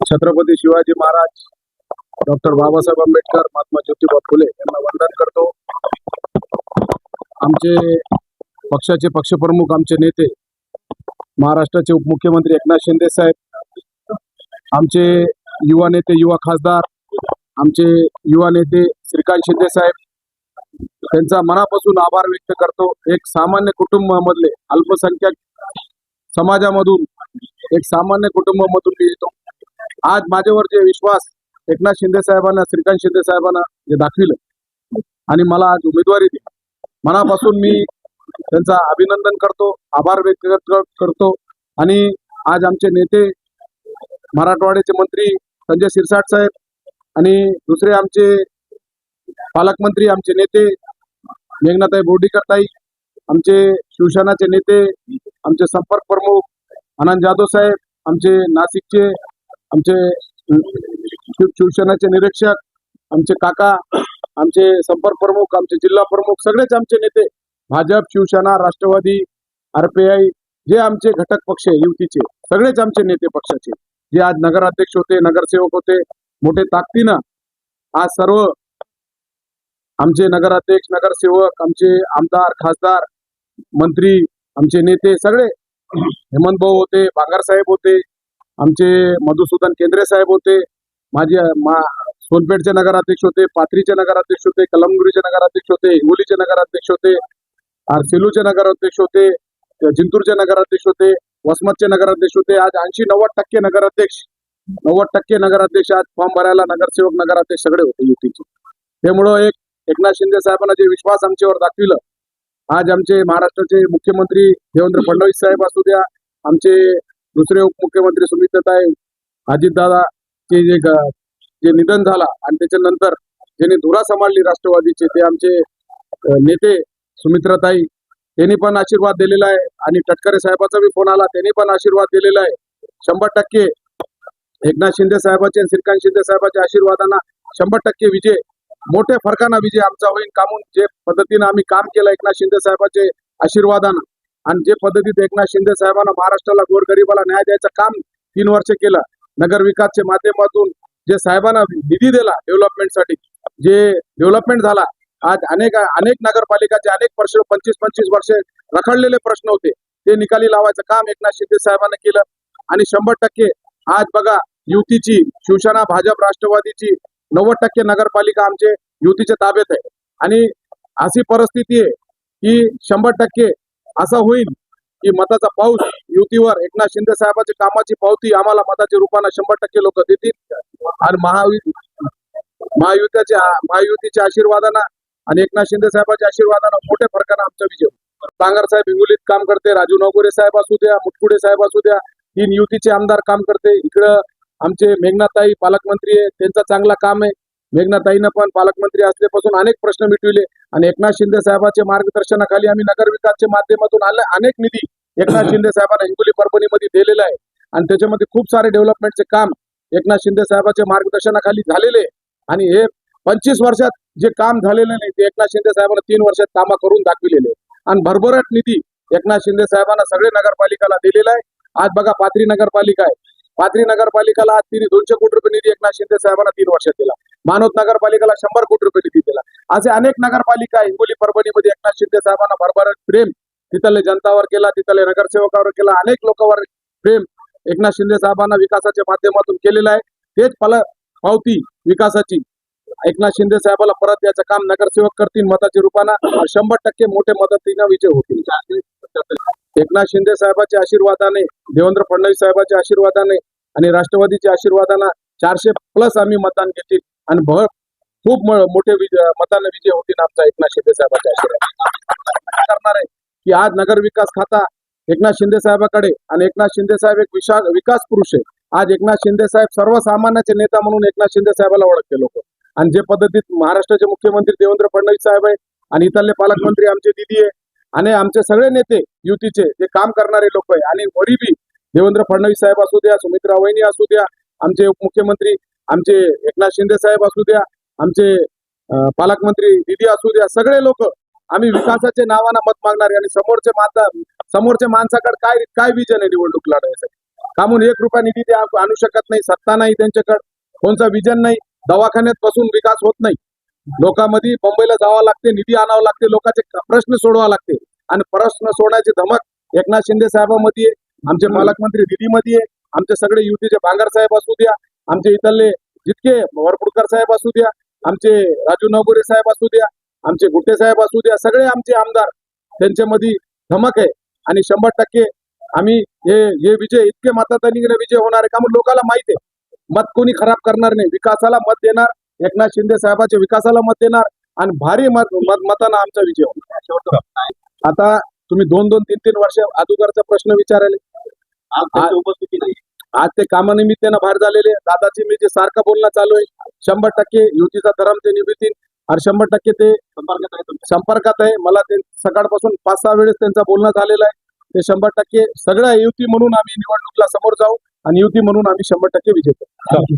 Chhatrapati Shivaji Maharaj, doctor Babasaheb Ambedkar, Mahatma Jyotiba Phule यांना वंदन करतो। आमचे पक्षाचे पक्षप्रमुख, आमचे नेते, महाराष्ट्राचे उपमुख्यमंत्री एकनाथ शिंदे साहेब, आमचे युवा नेते, युवा खासदार, आमचे युवा नेते श्रीकांत शिंदे साहेब, त्यांचा मनापासून आभार व्यक्त करतो। एक सामान्य कुटुंबामधले, अल्पसंख्याक समाजामधून, एक सामान्य कुटुंबामधून मी येतो। आज माझ्यावर जे विश्वास एकनाथ शिंदे साहेबांना, श्रीकांत शिंदे साहेबांना जे दाखविलं आणि मला आज उमेदवारी दिली, मनापासून मी त्यांचा अभिनंदन करतो, आभार व्यक्त करतो। आणि आज आमचे नेते, मराठवाड्याचे मंत्री संजय शिरसाट साहेब आणि दुसरे आमचे पालकमंत्री, आमचे नेते मेघनाताई बोर्डीकर ताई, आमचे शिवसेनाचे नेते, आमचे संपर्क प्रमुख आनंद जाधव साहेब, आमचे नाशिकचे, आमचे शिवसेनाचे निरीक्षक, आमचे काका, आमचे संपर्क प्रमुख, आमचे जिल्हा प्रमुख, सगळेच आमचे नेते, भाजप, शिवसेना, राष्ट्रवादी, RPI, जे आमचे घटक पक्ष युतीचे, सगळेच आमचे नेते पक्षाचे, जे आज नगराध्यक्ष होते, नगरसेवक होते, मोठे ताकदीनं आज सर्व आमचे नगराध्यक्ष, नगरसेवक, आमचे आमदार, खासदार, मंत्री, आमचे नेते सगळे, हेमंत भाऊ होते, बांगर साहेब होते, आमचे मधुसूदन केंद्रे साहेब होते, माझे सोनपेठचे नगराध्यक्ष होते, पाथरीचे नगराध्यक्ष होते, कलमनुरीचे नगराध्यक्ष होते, हिंगोलीचे नगराध्यक्ष होते, सेलूचे नगराध्यक्ष होते, जिंतूरचे नगराध्यक्ष होते, वसमतचे नगराध्यक्ष होते। आज 80-90% नगराध्यक्ष, 90% नगराध्यक्ष आज फॉर्म भरायला नगरसेवक, नगराध्यक्ष सगळे होते युतीचे। त्यामुळं एकनाथ शिंदे साहेबांना जे विश्वास आमच्यावर दाखविलं, आज आमचे महाराष्ट्राचे मुख्यमंत्री देवेंद्र फडणवीस साहेब असू द्या, आमचे दुसरे उपमुख्यमंत्री सुमित्राताई, अजितदादा चे जे निधन झाला आणि त्याच्यानंतर ज्यांनी धुरा सांभाळली राष्ट्रवादीचे, ते आमचे नेते सुमित्राताई, त्यांनी पण आशीर्वाद दिलेला आहे। आणि तटकरे साहेबाचा बी फोन आला, त्यांनी पण आशीर्वाद दिलेला आहे। 100% एकनाथ शिंदे साहेबाचे आणि श्रीकांत शिंदे साहेबाच्या आशीर्वादांना 100% विजय, मोठ्या फरकानं विजय आमचा होईल। कामून जे पद्धतीनं आम्ही काम केलं एकनाथ शिंदे साहेबाचे आशीर्वादानं, आणि जे पद्धतीत एकनाथ शिंदे साहेबांना महाराष्ट्राला, गोरगरिबाला न्याय द्यायचं काम 3 वर्ष केलं, नगर विकासच्या माध्यमातून जे साहेबांना निधी दिला डेव्हलपमेंटसाठी, जे डेव्हलपमेंट झाला, आज अनेक नगरपालिकाचे अनेक प्रश्न 25-25 वर्षे रखडलेले प्रश्न होते, ते निकाली लावायचं काम एकनाथ शिंदे साहेबांना केलं। आणि 100% आज बघा, युतीची, शिवसेना, भाजप, राष्ट्रवादीची 90% नगरपालिका आमचे युतीच्या ताब्यात आहे। आणि अशी परिस्थिती आहे की 100% असं होईल की मताचा पाऊस युतीवर, एकनाथ शिंदे साहेबांची कामाची पावती आम्हाला मताच्या रूपाने 100% लोक देतील। आणि महायुतीच्या आशीर्वादानं आणि एकनाथ शिंदे साहेबांच्या आशीर्वादानं मोठ्या फरकानं आमचा विजय। बांगर साहेब हिंगोलीत काम करते, राजू नवगोरे साहेब असू द्या, मुटकुडे साहेब असू द्या, 3 युतीचे आमदार काम करते। इकडं आमचे मेघनाताई पालकमंत्री आहे, त्यांचं चांगला काम आहे। मेघनाताईनं पण पालकमंत्री असल्यापासून अनेक प्रश्न मिटविले आणि एकनाथ शिंदे साहेबांच्या मार्गदर्शनाखाली आम्ही नगर विकासच्या माध्यमातून अनेक निधी एकनाथ शिंदे साहेबांना हिंगोली, परभणीमध्ये दिलेला आहे। आणि त्याच्यामध्ये खूप सारे डेव्हलपमेंटचे काम एकनाथ शिंदे साहेबांच्या मार्गदर्शनाखाली झालेले। आणि हे 25 वर्षात जे काम झालेले नाही, ते एकनाथ शिंदे साहेबांना 3 वर्षात कामं करून दाखविलेले। आणि भरभराट निधी एकनाथ शिंदे साहेबांना सगळे नगरपालिकाला दिलेला आहे। आज बघा, पाथरी नगरपालिका आहे, पाथरी नगरपालिकाला आज 200 कोटी रुपये निधी एकनाथ शिंदे साहेबांना 3 वर्षात दिला। मानवत नगरपालिकाला 100 कोटी रुपये निधी दिला। असे अनेक नगरपालिका हिंगोली, परभणीमध्ये एकनाथ शिंदे साहेबांना भरभराट प्रेम तिथले जनतावर केला, तिथले नगरसेवकावर केला, अनेक लोकांवर प्रेम एकनाथ शिंदे साहेबांना विकासाच्या माध्यमातून केलेलं आहे। तेच पावती विकासाची एकनाथ शिंदे साहेबाला परत याचं काम नगरसेवक करतील मताच्या रूपानं, 100% मोठ्या मदतीनं विजय होतील। एकनाथ शिंदे साहेबांच्या आशीर्वादाने, देवेंद्र फडणवीस साहेबांच्या आशीर्वादाने आणि राष्ट्रवादीच्या आशीर्वादाने 400+ आम्ही मतदान घेतील आणि खूप मोठे मताने विजय होतील आमचा एकनाथ शिंदे साहेबांच्या आशीर्वाद करणार आहे। की आज नगर विकास खाता एकनाथ शिंदे साहेबांकडे, आणि एकनाथ शिंदे साहेब एक विकास पुरुष आहे। आज एकनाथ शिंदे साहेब सर्वसामान्याचे नेता म्हणून एकनाथ शिंदे साहेबाला ओळखते लोक। आणि जे पद्धतीत महाराष्ट्राचे मुख्यमंत्री देवेंद्र फडणवीस साहेब आहे आणि इथले पालकमंत्री आमचे दिदी आहे आणि आमचे सगळे नेते युतीचे जे काम करणारे लोक आहे। आणि वरीबी देवेंद्र फडणवीस साहेब असू द्या, सुमित्रा वहिनी असू द्या, आमचे उपमुख्यमंत्री आमचे एकनाथ शिंदे साहेब असू द्या, आमचे पालकमंत्री दिदी असू द्या, सगळे लोक आम्ही विकासाच्या नावानं मत मागणार आहे. आणि समोरच्या माणसाकडे काय विजन आहे निवडणूक लढवायसाठी? का म्हणून 1 रुपया निधी ते आणू शकत नाही, सत्ता नाही त्यांच्याकडे, कोणता विजन नाही, दवाखान्यात बसून विकास होत नाही. लोकांमध्ये मुंबईला जावं लागते, निधी आणावं लागते, लोकांचे प्रश्न सोडवावे लागते. आणि प्रश्न सोडण्याची धमक एकनाथ शिंदे साहेबांमध्ये आहे, आमचे पालकमंत्री दिल्लीमध्ये आहे, आमचे सगळे युतीचे बांगर साहेब असू द्या, आमचे इथले जितके वरपुडकर साहेब असू द्या, आमचे राजू नवगुरे साहेब असू द्या, आमचे गुट्टे साहेब असू द्या, सगळे आमचे आमदार त्यांच्यामध्ये धमक आहे. आणि 100% आम्ही हे विजय इतके मतांनी विजय होणार आहे का मग लोकांना माहिती आहे. मत कोणी खराब करणार नाही, विकासाला मत देणार, एकनाथ शिंदे साहेबांच्या विकासाला मत देणार आणि भारी मतानं आमचा विजय होणार. आता तुम्ही 2-2, 3-3 वर्ष अगोदरचा प्रश्न विचारायले, उपस्थिती नाही. आज ते कामानिमित्तानं बाहेर झालेले. दादाची मी जे सारखं बोलणं चालू आहे, 100% युतीचा धर्म ते निभूतील आणि 100% ते संपर्कात आहे. मला ते सकाळपासून 5-6 वेळेस त्यांचं बोलणं झालेलं आहे. ते 100% सगळ्या युती म्हणून आम्ही निवडणुकीला समोर जाऊ आणि युती म्हणून आम्ही 100% विजय करू.